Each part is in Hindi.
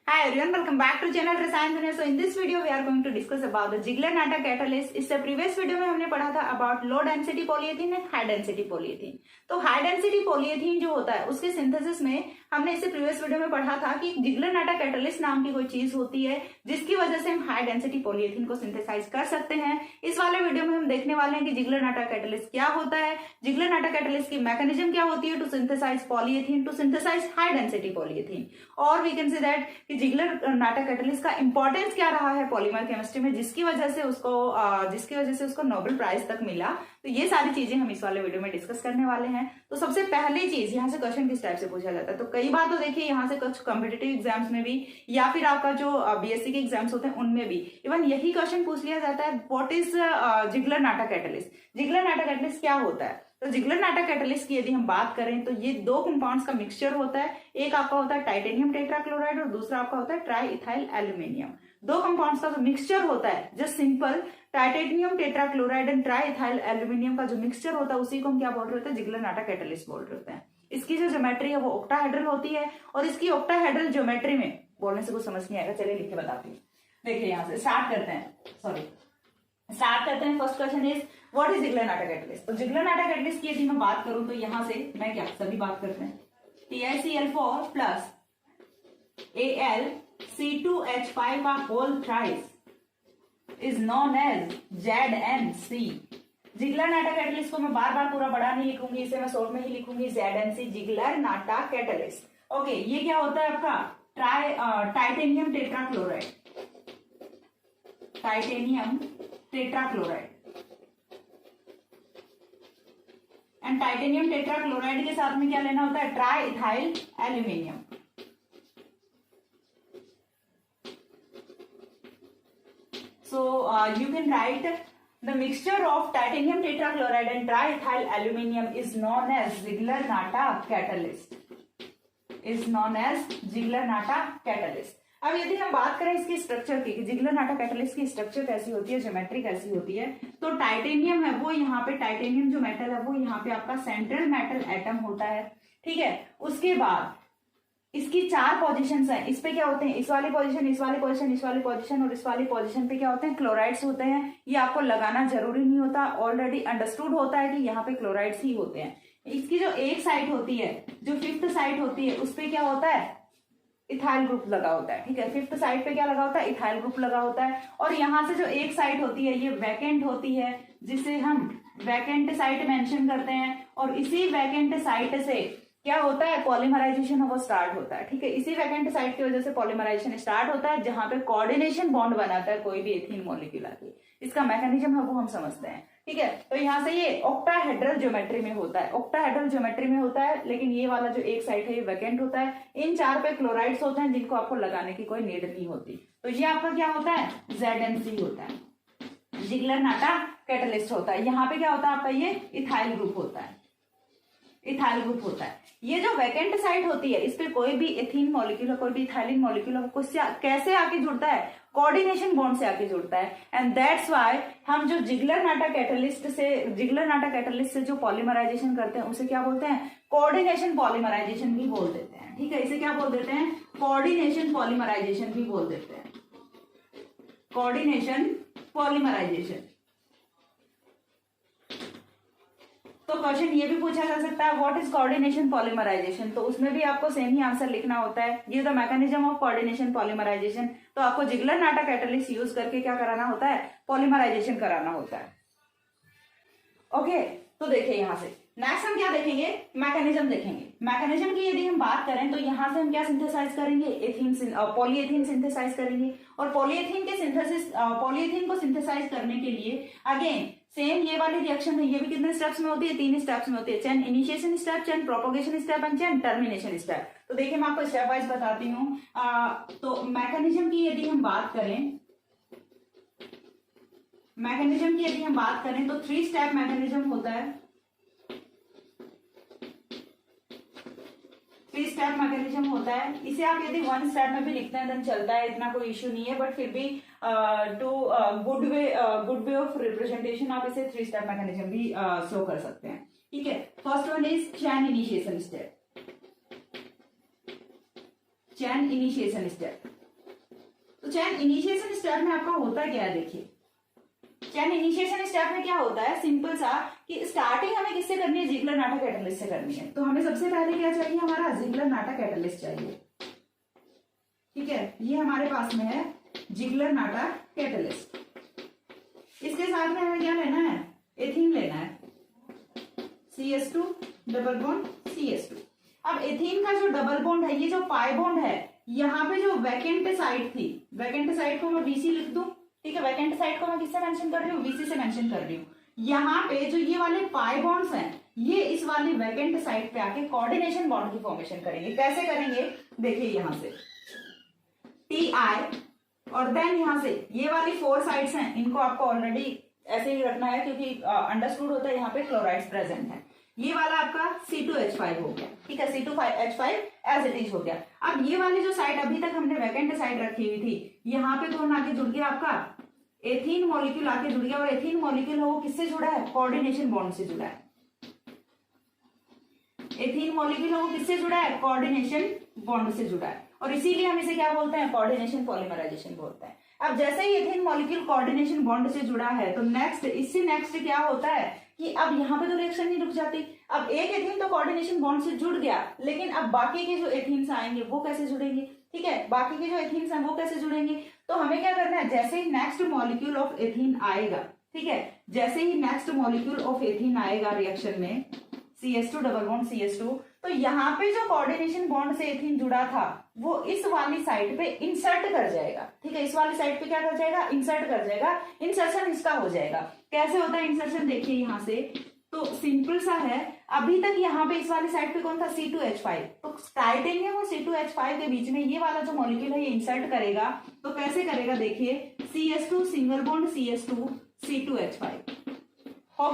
Hi everyone, welcome back to channel Rasayan Dunia. So in this video we are going to discuss about the Ziegler-Natta catalyst. इससे previous video में हमने पढ़ा था about low density polyethylene and high density polyethylene. तो high density polyethylene जो होता है उसके synthesis में हमने इससे previous video में पढ़ा था कि Ziegler-Natta catalyst नाम की कोई चीज होती है जिसकी वजह से हम high density polyethylene को synthesize कर सकते हैं. इस वाले वीडियो में हम देखने वाले हैं कि Ziegler-Natta catalyst क्या होता है, Ziegler-Natta catalyst की mechanism क्या होती है to synthesize polyethylene, to synthesize high density polyethylene. और we can say that Ziegler Natta catalyst का इंपॉर्टेंस क्या रहा है पॉलीमर केमिस्ट्री में जिसकी वजह से उसको नोबेल प्राइज तक मिला. तो ये सारी चीजें हम इस वाले वीडियो में डिस्कस करने वाले हैं. तो सबसे पहली चीज यहाँ से क्वेश्चन किस टाइप से पूछा जाता है, तो कई बार तो देखिए यहाँ से कुछ कॉम्पिटिटिव एग्जाम्स में भी या फिर आपका जो बीएससी के एग्जाम्स होते हैं उनमें भी इवन यही क्वेश्चन पूछ लिया जाता है, what is Ziegler Natta catalyst. जिगलर-नाटा catalyst क्या होता है. तो जिगलर-नाटा कैटलिस्ट की यदि हम बात करें तो ये दो कंपाउंड्स का मिक्सचर होता है. एक आपका होता है टाइटेनियम टेट्राक्लोराइड और दूसरा आपका होता है ट्राई इथाइल एल्यूमिनियम. दो कंपाउंड्स का जो मिक्सचर होता है just simple titanium tetrachloride and triethyl aluminium का जो मिक्सचर होता है उसी को हम क्या बोल रहे होते हैं, जिगलर-नाटा कैटलिस्ट बोल रहे होते हैं. इसकी जो ज्योमेट्री है वो ऑक्टाहेड्रल होती है और इसकी ऑक्टाहेड्रल ज्योमेट्री में बोलने से कुछ समझ नहीं आएगा, चलिए लिख के बताती हूँ. देखिए यहाँ से स्टार्ट करते हैं. First question is what is Ziegler Natta catalyst. तो जिगलर-नाटा कैटलिस्ट की यदि मैं बात करूं तो यहां से मैं क्या सभी बात करते हैं TiCl4 प्लस AlC2H5 का whole thrice is known as ZNC. Ziegler Natta catalyst को मैं बार बार पूरा बड़ा नहीं लिखूंगी, इसे मैं शॉर्ट में ही लिखूंगी ZNC, जिगलर-नाटा कैटलिस्ट. ओके, ये क्या होता है आपका titanium tetrachloride. And titanium tetrachloride के साथ में क्या लेना होता है, triethyl aluminium. So you can write the mixture of titanium tetrachloride and triethyl aluminium is known as Ziegler Natta catalyst. अब यदि हम बात करें इसकी स्ट्रक्चर की, जिगलर-नाटा कैटलिस्ट की स्ट्रक्चर कैसी होती है, ज्योमेट्री कैसी होती है, तो टाइटेनियम है वो यहाँ पे, टाइटेनियम जो मेटल है वो यहाँ पे आपका सेंट्रल मेटल एटम होता है. ठीक है, उसके बाद इसकी चार पोजीशंस हैं. इस पे क्या होते हैं, इस वाली पोजीशन, इस वाली पोजीशन, इस वाली पोजीशन और इस वाली पोजीशन पे क्या होते हैं, क्लोराइड्स होते हैं. ये आपको लगाना जरूरी नहीं होता, ऑलरेडी अंडरस्टूड होता है कि यहाँ पे क्लोराइड्स ही होते हैं. इसकी जो एक साइड होती है, जो फिफ्थ साइड होती है, उस पे क्या होता है, इथाइल ग्रुप लगा होता है. ठीक है, फिफ्थ साइड पे क्या लगा होता है, इथाइल ग्रुप लगा होता है. और यहाँ से जो एक साइड होती है ये वैकेंट होती है जिसे हम वैकेंट साइट मेंशन करते हैं. और इसी वैकेंट साइट से क्या होता है, पॉलीमराइजेशन वो स्टार्ट होता है. ठीक है, इसी वैकेंट साइट की वजह से पॉलीमराइजेशन स्टार्ट होता है जहां पे कोऑर्डिनेशन बॉन्ड बनाता है कोई भी एथीन मॉलिक्यूल की. इसका मैकेनिज्म है वो हम समझते हैं. ठीक है, तो यहाँ से ये ऑक्टाहेड्रल ज्योमेट्री में होता है, लेकिन ये वाला जो एक साइड है ये वैकेंट होता है. इन चार पे क्लोराइड्स होते हैं जिनको आपको लगाने की कोई नीड नहीं होती. तो ये आपका क्या होता है, ZNC होता है, जिगलर-नाटा कैटलिस्ट होता है. यहाँ पे क्या होता है आपका, ये इथाइल ग्रुप होता है. ये जो वैकेंट साइट होती है इस पे कोई भी एथीन मॉलिक्यूल, कोई भी इथाइलिन मॉलिक्यूल कैसे आके जुड़ता है, कोऑर्डिनेशन बॉन्ड से आके जुड़ता है. एंड दैट्स व्हाई हम जो जिगलर-नाटा कैटलिस्ट से जो पॉलीमराइजेशन करते हैं उसे क्या बोलते हैं, कोऑर्डिनेशन पॉलीमराइजेशन भी बोल देते हैं. ठीक है, इसे क्या बोल देते हैं, कोऑर्डिनेशन पॉलीमराइजेशन भी बोल देते हैं. Coordination polymerization. तो क्वेश्चन ये भी पूछा जा सकता है व्हाट इज कोऑर्डिनेशन पॉलीमराइजेशन. तो उसमें भी आपको सेम ही आंसर लिखना होता है, ये the mechanism of coordination polymerization. तो आपको जिगलर-नाटा कैटलिस्ट यूज करके क्या कराना होता है, पॉलीमराइजेशन कराना होता है. ओके, तो देखिए यहाँ से नेक्स्ट हम क्या देखेंगे, मैकेनिज्म देखेंगे. मैकेनिज्म की यदि हम बात करें तो यहाँ से हम क्या सिंथेसाइज करेंगे, पॉलीएथीन सिंथेसाइज करेंगे. और पॉलीएथीन को सिंथेसाइज करने के लिए अगेन सेम ये वाली रिएक्शन है, ये भी कितने स्टेप्स में होती है, 3 स्टेप्स में होती है. Chain initiation step, chain propagation step and chain termination step. तो देखिए मैं आपको स्टेप वाइज बताती हूँ. तो मैकेनिज्म की यदि हम बात करें तो 3 स्टेप मैकेनिज्म होता है. 3 स्टेप मैकेनिज्म होता है. इसे आप यदि 1 स्टेप में भी लिखते हैं देन चलता है, इतना कोई इश्यू नहीं है. बट फिर भी two good way of representation आप इसे 3 स्टेप मैकेनिज्म भी शो कर सकते हैं. ठीक है, first one is chain initiation step. तो चैन इनिशिएशन स्टेप में आपका होता क्या है, देखिए चैन इनिशिएशन स्टेप में क्या होता है, सिंपल सा कि स्टार्टिंग हमें किससे करनी है, जिगलर-नाटा कैटलिस्ट से करनी है। तो हमें सबसे पहले क्या चाहिए, हमारा जिगलर-नाटा कैटलिस्ट चाहिए। ठीक है, ये हमारे पास में है जिगलर-नाटा कैटलिस्ट। इसके साथ में हमें क्या लेना है, एथीन लेना है, CS2 डबल बॉन्ड CS2। अब एथीन का जो डबल बॉन्ड है, ये जो पाई बॉन्ड है, यहाँ पे जो वैकेंट साइड थी, वैकेंट साइड को मैं BC लिख दूं। ठीक है, वैकेंट साइड को मैं किससे मेंशन कर रही हूँ, BC से मेंशन कर रही हूँ। यहाँ पे जो ये वाले पाई बॉन्ड्स हैं, ये इस वाली वैकेंट साइड पे आके कोऑर्डिनेशन बॉन्ड की फॉर्मेशन करेंगे। कैसे करेंगे, देखिए यहाँ से TI और देन यहाँ से ये वाली 4 साइड्स हैं, इनको आपको ऑलरेडी ऐसे ही रखना है क्योंकि अंडरस्टूड होता है यहाँ पे क्लोराइड्स प्रेजेंट है। ये वाला आपका C2H5 हो गया। ठीक है, C2H5 एज इट इज हो गया। अब ये वाली जो साइड अभी तक हमने वैकेंट साइड रखी हुई थी, यहाँ पे कौन आके जुड़ गया, आपका एथीन मॉलिक्यूल आके जुड़ गया। और एथीन मॉलिक्यूल वो किससे जुड़ा है, कोऑर्डिनेशन बॉन्ड से जुड़ा है। एथीन मॉलिक्यूल वो किससे जुड़ा है, कोऑर्डिनेशन बॉन्ड से जुड़ा है। और इसीलिए हम इसे क्या बोलते हैं, कोऑर्डिनेशन पॉलीमराइजेशन बोलते हैं। अब जैसे ही एथीन मॉलिक्यूल कोऑर्डिनेशन बॉन्ड से जुड़ा है, तो नेक्स्ट इससे नेक्स्ट क्या होता है कि अब यहाँ पे तो रिएक्शन नहीं रुक जाती। अब एक एथीन तो कोऑर्डिनेशन बॉन्ड से जुड़ गया, लेकिन अब बाकी के जो एथीन्स आएंगे वो कैसे जुड़ेंगे। ठीक है, बाकी के जो एथीन्स हैं वो कैसे जुड़ेंगे, तो हमें क्या करना है, जैसे ही नेक्स्ट मॉलिक्यूल ऑफ एथीन आएगा, ठीक है, जैसे ही नेक्स्ट मॉलिक्यूल ऑफ एथीन आएगा रिएक्शन में, CS2 डबल बॉन्ड CS2, तो यहाँ पे जो कोऑर्डिनेशन बॉन्ड से एथीन जुड़ा था वो इस वाली साइड पे इंसर्ट कर जाएगा। ठीक है, इस वाली साइड पे क्या कर जाएगा, इंसर्ट कर जाएगा। इंसर्शन इसका हो जाएगा। कैसे होता है इंसर्शन, देखिए यहाँ से तो सिंपल सा है। अभी तक यहाँ पे इस वाली साइड पे कौन था, C2H5, तो टाइटेनियम और C2H5 के बीच में ये वाला जो मॉलिक्यूल है ये इंसर्ट करेगा। तो कैसे करेगा, देखिए CS2 single bond CS2 C2H5 हो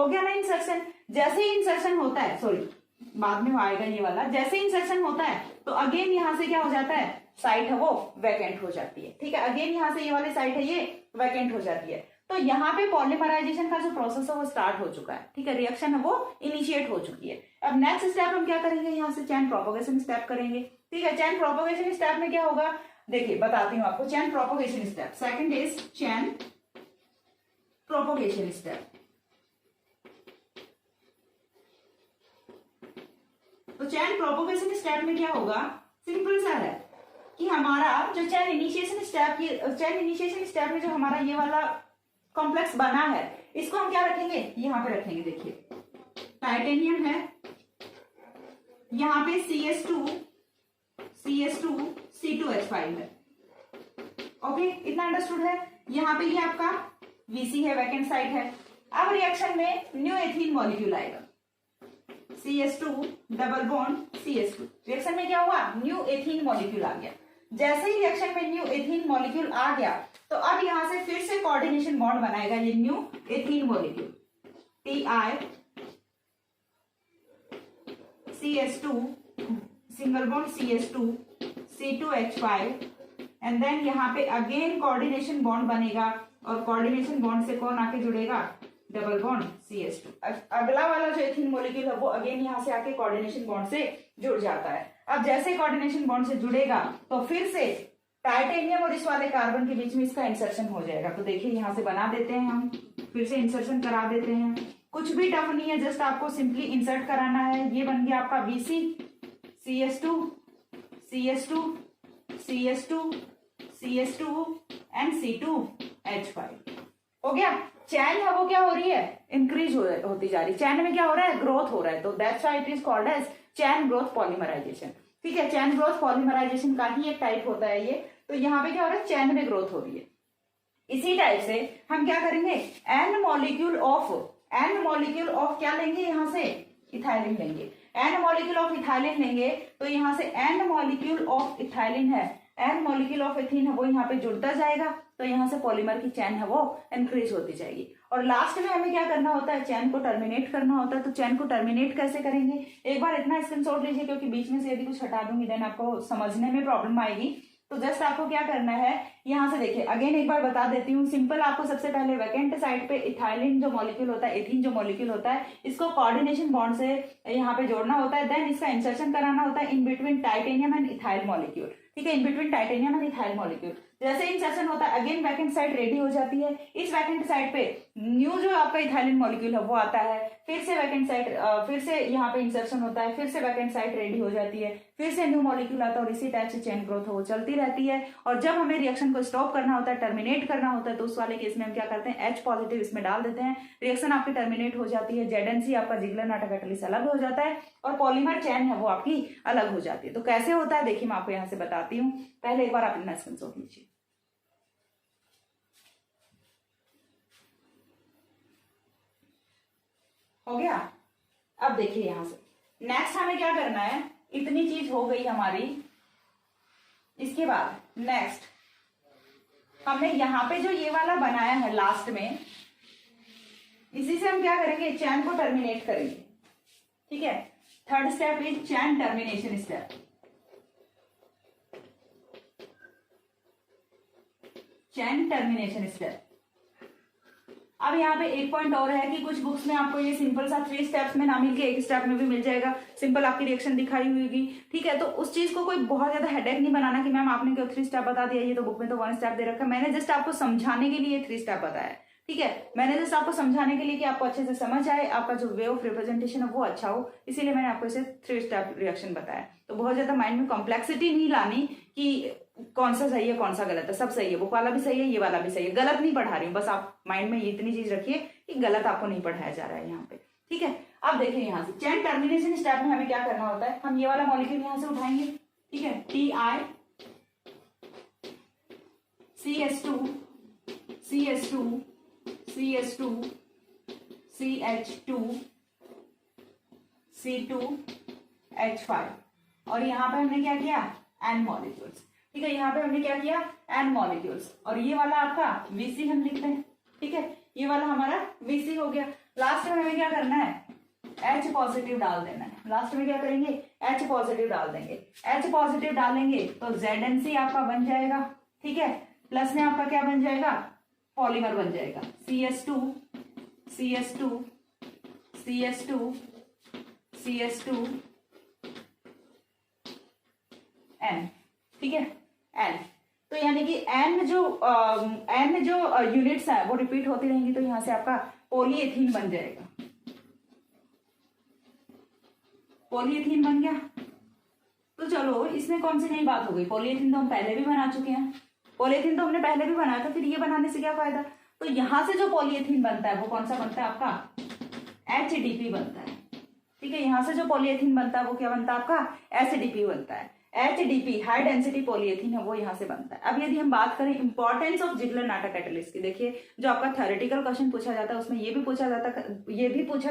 गया ना इंसर्शन। जैसे ही इंसर्शन होता है, सॉरी बाद में आएगा ये वाला, जैसे इंसर्शन होता है तो अगेन यहाँ से क्या हो जाता है, साइट है वो वैकेंट हो जाती है। ठीक है, अगेन यहाँ से ये वाली साइट है ये वैकेंट हो जाती है। तो यहाँ पे पॉलीमराइजेशन का जो प्रोसेस है वो स्टार्ट हो चुका है। ठीक है, रिएक्शन है वो इनिशिएट हो चुकी है। अब नेक्स्ट स्टेप हम क्या करेंगे, यहाँ से चैन प्रोपोगेशन स्टेप करेंगे। ठीक है, चैन प्रोपोगेशन स्टेप में क्या होगा, देखिए बताती हूँ आपको। Chain propagation step, second is chain propagation step. तो चैन प्रोपोगेशन स्टेप में क्या होगा, सिंपल सा है कि हमारा जो चैन इनिशिएशन स्टेप में जो हमारा ये वाला कॉम्प्लेक्स बना है, इसको हम क्या रखेंगे, यहाँ पे रखेंगे। देखिए टाइटेनियम है, यहाँ पे CS2 C2H5 है। ओके, इतना अंडरस्टूड है। यहाँ पे ये आपका VC है, वैकेंट साइट है। अब रिएक्शन में न्यू एथीन मॉलिक्यूल आएगा, CS2 double bond CS2। Reaction में क्या हुआ, न्यू एथीन मॉलिक्यूल आ गया। जैसे ही रिएक्शन में न्यू एथीन मॉलिक्यूल आ गया, तो अब यहां से फिर से कोऑर्डिनेशन बॉन्ड बनाएगा ये new ethene molecule, TI CS2 single bond CS2 C2H5 and then यहाँ पे अगेन कोऑर्डिनेशन बॉन्ड बनेगा। और कोऑर्डिनेशन बॉन्ड से कौन आके जुड़ेगा, डबल बॉन्ड CS2। अगला वाला जो एथीन मॉलिक्यूल है वो अगेन यहाँ से आके कोऑर्डिनेशन बॉन्ड से जुड़ जाता है। अब जैसे कोऑर्डिनेशन बॉन्ड से जुड़ेगा तो फिर से टाइटेनियम और इस वाले कार्बन के बीच में इसका इंसर्शन हो जाएगा। तो देखिए यहाँ से बना देते हैं, हम फिर से इंसर्शन करा देते हैं। कुछ भी टफ नहीं है, जस्ट आपको सिंपली इंसर्ट कराना है। ये बन गया आपका BC CS2 CS2 CS2 CS2 and C2H5 हो गया। चैन है वो क्या हो रही है, इंक्रीज होती जा रही है। चैन में क्या हो रहा है, ग्रोथ हो रहा है। तो that's why it is called as chain growth polymerization. ठीक है, चैन ग्रोथ पॉलीमराइजेशन का ही एक टाइप होता है ये। तो यहाँ पे क्या हो रहा है, चैन में ग्रोथ हो रही है। इसी टाइप से हम क्या करेंगे, एन मॉलिक्यूल ऑफ क्या लेंगे, यहाँ से इथाइलिन लेंगे। एन मॉलिक्यूल ऑफ इथाइलिन लेंगे तो यहाँ से एन मॉलिक्यूल ऑफ इथाइलिन है, एन मॉलिक्यूल ऑफ एथीन है वो यहाँ पे जुड़ता जाएगा। तो यहाँ से पॉलीमर की चैन है वो इंक्रीज होती जाएगी। और लास्ट में हमें क्या करना होता है, चैन को टर्मिनेट करना होता है। तो चैन को टर्मिनेट कैसे करेंगे, एक बार इतना स्क्रीनशॉट लीजिए, क्योंकि बीच में से यदि कुछ हटा दूंगी देन आपको समझने में प्रॉब्लम आएगी। तो जस्ट आपको क्या करना है, यहाँ से देखिए अगेन एक बार बता देती हूँ। सिंपल, आपको सबसे पहले वैकेंट साइड पे इथाइलिन जो मॉलिक्यूल होता है, एथीन जो मॉलिक्यूल होता है, इसको कोऑर्डिनेशन बॉन्ड से यहाँ पे जोड़ना होता है। देन इसका इंसर्शन कराना होता है in between titanium and ethyl molecule. ठीक है, in between titanium and ethyl molecule. जैसे इंसर्शन होता है अगेन वैकेंट साइट रेडी हो जाती है, इस वैकेंट साइट पे न्यू जो आपका इथाइलिन मॉलिक्यूल है वो आता है, फिर से वैकेंट साइट फिर से यहाँ पे इंसर्शन होता है, फिर से वैकेंट साइट रेडी हो जाती है, फिर से न्यू मॉलिक्यूल आता है और इसी टाइप से चेन ग्रोथ वो चलती रहती है। और जब हमें रिएक्शन को स्टॉप करना होता है, टर्मिनेट करना होता है, तो उस वाले केस में हम क्या करते हैं, H पॉजिटिव इसमें डाल देते हैं, रिएक्शन आपकी टर्मिनेट हो जाती है, ZNC आपका जिगलर नाटा कैटलिस्ट अलग हो जाता है और पॉलीमर चेन है वो आपकी अलग हो जाती है। तो कैसे होता है देखिए मैं आपको यहाँ से बताती हूँ, पहले एक बार आप इतना स्क्रीनशॉट लीजिए। हो गया। अब देखिए यहां से नेक्स्ट हमें क्या करना है, इतनी चीज हो गई हमारी। इसके बाद नेक्स्ट हमने यहां पे जो ये वाला बनाया है लास्ट में, इसी से हम क्या करेंगे, चैन को टर्मिनेट करेंगे। ठीक है, third step is chain termination step. Chain termination step. अब यहाँ पे एक पॉइंट और है कि कुछ बुक्स में आपको ये सिंपल सा 3 स्टेप्स में ना मिल के 1 स्टेप में भी मिल जाएगा, सिंपल आपकी रिएक्शन दिखाई हुई होगी। ठीक है, तो उस चीज को कोई बहुत ज्यादा हेडेक नहीं बनाना कि मैम आपने क्यों 3 स्टेप बता दिया, ये तो बुक में तो 1 स्टेप दे रखा है। मैंने जस्ट आपको समझाने के लिए 3 स्टेप बताया। ठीक है, मैंने जस्ट आपको समझाने के लिए कि आपको अच्छे से समझ आए, आपका जो वे ऑफ रिप्रेजेंटेशन है वो अच्छा हो, इसीलिए मैंने आपको इसे 3 स्टेप रिएक्शन बताया। तो बहुत ज्यादा माइंड में कॉम्प्लेक्सिटी नहीं लानी कि कौन सा सही है कौन सा गलत है, सब सही है, बुक वाला भी सही है, ये वाला भी सही है, गलत नहीं पढ़ा रही हूँ। बस आप माइंड में इतनी चीज रखिए कि गलत आपको नहीं पढ़ाया जा रहा है यहाँ पे। ठीक है, अब देखिए यहाँ से चेन टर्मिनेशन स्टेप में हमें क्या करना होता है, हम ये वाला मॉलिक्यूल यहाँ से उठाएंगे। ठीक है, TiCS2 CS2 CS2 CH2 C2H5 और यहाँ पे हमने क्या किया, N मॉलिक्यूल्स। ठीक है, यहाँ पे हमने क्या किया, N मॉलिक्यूल्स, और ये वाला आपका VC हम लिखते हैं। ठीक है, ये वाला हमारा VC हो गया। लास्ट में हमें क्या करना है, H पॉजिटिव डाल देना है। लास्ट में क्या करेंगे, H पॉजिटिव डाल देंगे। H पॉजिटिव डालेंगे तो ZNC आपका बन जाएगा। ठीक है, प्लस में आपका क्या बन जाएगा, पॉलीमर बन जाएगा, CS2 CS2 CS2 CS2 N। ठीक है, N। तो यानी कि N जो यूनिट्स है वो रिपीट होती रहेंगी, तो यहां से आपका पॉलीएथीन बन जाएगा। पॉलीएथीन बन गया। तो चलो इसमें कौन सी नई बात हो गई, पॉलीएथीन तो हम पहले भी बना चुके हैं, पॉलीएथीन तो हमने पहले भी बनाया था, फिर ये बनाने से क्या फायदा। तो यहां से जो पॉलीएथीन बनता है वो कौन सा बनता है आपका, HDP बनता है। ठीक है, यहां से जो पॉलीएथीन बनता है वो क्या बनता है आपका, HDP बनता है। HDP हाई डेंसिटी पॉलीएथीन है वो यहाँ से बनता है। अब यदि हम बात करें importance of Ziggler NATA catalyst की, देखिए जो आपका थ्योरेटिकल क्वेश्चन पूछा जाता है उसमें ये भी पूछा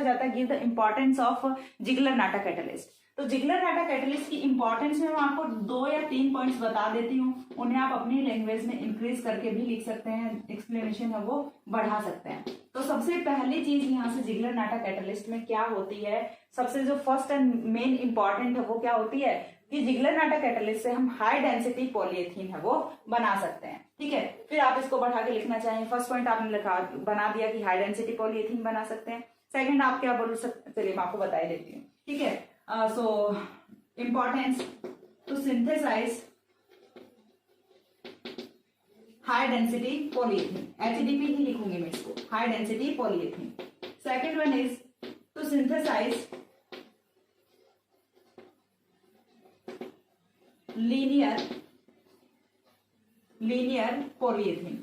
जाता है give the importance of Ziggler NATA catalyst. तो जिगलर नाटा कैटलिस्ट की इंपॉर्टेंस में मैं आपको 2 या 3 पॉइंट्स बता देती हूँ, उन्हें आप अपनी लैंग्वेज में इंक्रीज करके भी लिख सकते हैं, एक्सप्लेनेशन है वो बढ़ा सकते हैं। तो सबसे पहली चीज यहाँ से जिगलर नाटा कैटलिस्ट में क्या होती है, सबसे जो फर्स्ट एंड मेन इंपॉर्टेंट है वो क्या होती है कि जिगलर नाटा कैटलिस्ट से हम हाई डेंसिटी पॉलीएथीन है वो बना सकते हैं। ठीक है, फिर आप इसको बढ़ा के लिखना चाहें, फर्स्ट पॉइंट आपने लिखा बना दिया कि हाई डेंसिटी पॉलीएथीन बना सकते हैं। सेकंड आप क्या बोल सकते, चलिए मैं आपको बता ही देती हूँ। ठीक है, so importance to synthesize high density polyethylene, HDP ही लिखूंगी मैं इसको, high density polyethylene. Second one is to synthesize linear polyethylene.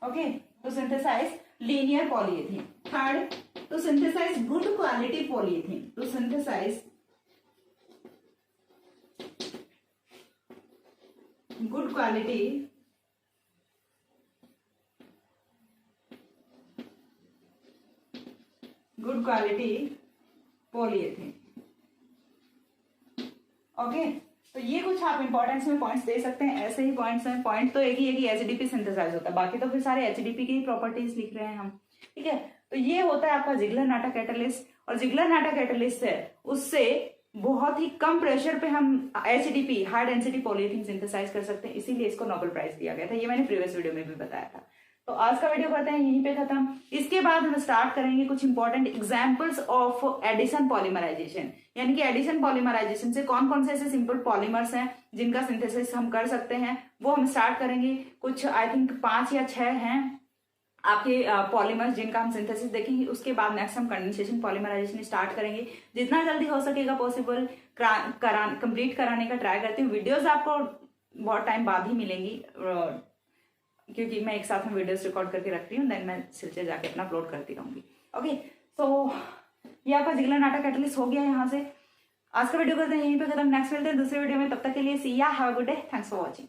Okay, to synthesize linear polyethylene. Third, to synthesize good quality polyethylene. To synthesize good quality polyethylene. Okay, तो ये कुछ आप इंपॉर्टेंस में पॉइंट्स दे सकते हैं। ऐसे ही पॉइंट्स हैं, पॉइंट तो एक ही है कि HDP सिंथेसाइज होता है, बाकी तो फिर सारे HDP की ही प्रॉपर्टीज लिख रहे हैं हम। ठीक है, तो ये होता है आपका जिगलर नाटा कैटलिस्ट, और जिगलर नाटा कैटलिस्ट है उससे बहुत ही कम प्रेशर पे हम HDP हाई डेंसिटी पॉलीएथीन सिंथेसाइज कर सकते हैं, इसीलिए इसको नोबेल प्राइज दिया गया था। ये मैंने प्रीवियस वीडियो में भी बताया था। तो आज का वीडियो करते हैं यहीं पे खत्म। इसके बाद हम स्टार्ट करेंगे कुछ important examples of addition polymerization, यानी कि एडिशन पॉलीमराइजेशन से कौन कौन से ऐसे सिंपल पॉलीमर्स हैं जिनका सिंथेसिस हम कर सकते हैं, वो हम स्टार्ट करेंगे। कुछ आई थिंक 5 या 6 हैं आपके पॉलीमर्स जिनका हम सिंथेसिस देखेंगे। उसके बाद नेक्स्ट हम कंडेंसेशन पॉलीमराइजेशन स्टार्ट करेंगे। जितना जल्दी हो सकेगा पॉसिबल कंप्लीट कराने का ट्राई करती हूँ। वीडियोस आपको बहुत टाइम बाद ही मिलेंगी, क्योंकि मैं एक साथ में वीडियोस रिकॉर्ड करके रख रही हूँ, देन मैं सिलसिले जाके अपना अपलोड करती रहूंगी। ओके, सो ये आपका जिगलर नाटा कैटलिस्ट हो गया यहाँ से। आज का वीडियो करते हैं यहीं पे खत्म। नेक्स्ट मिलते हैं दूसरे वीडियो में, तब तक के लिए सी या, have a good day, thanks for watching.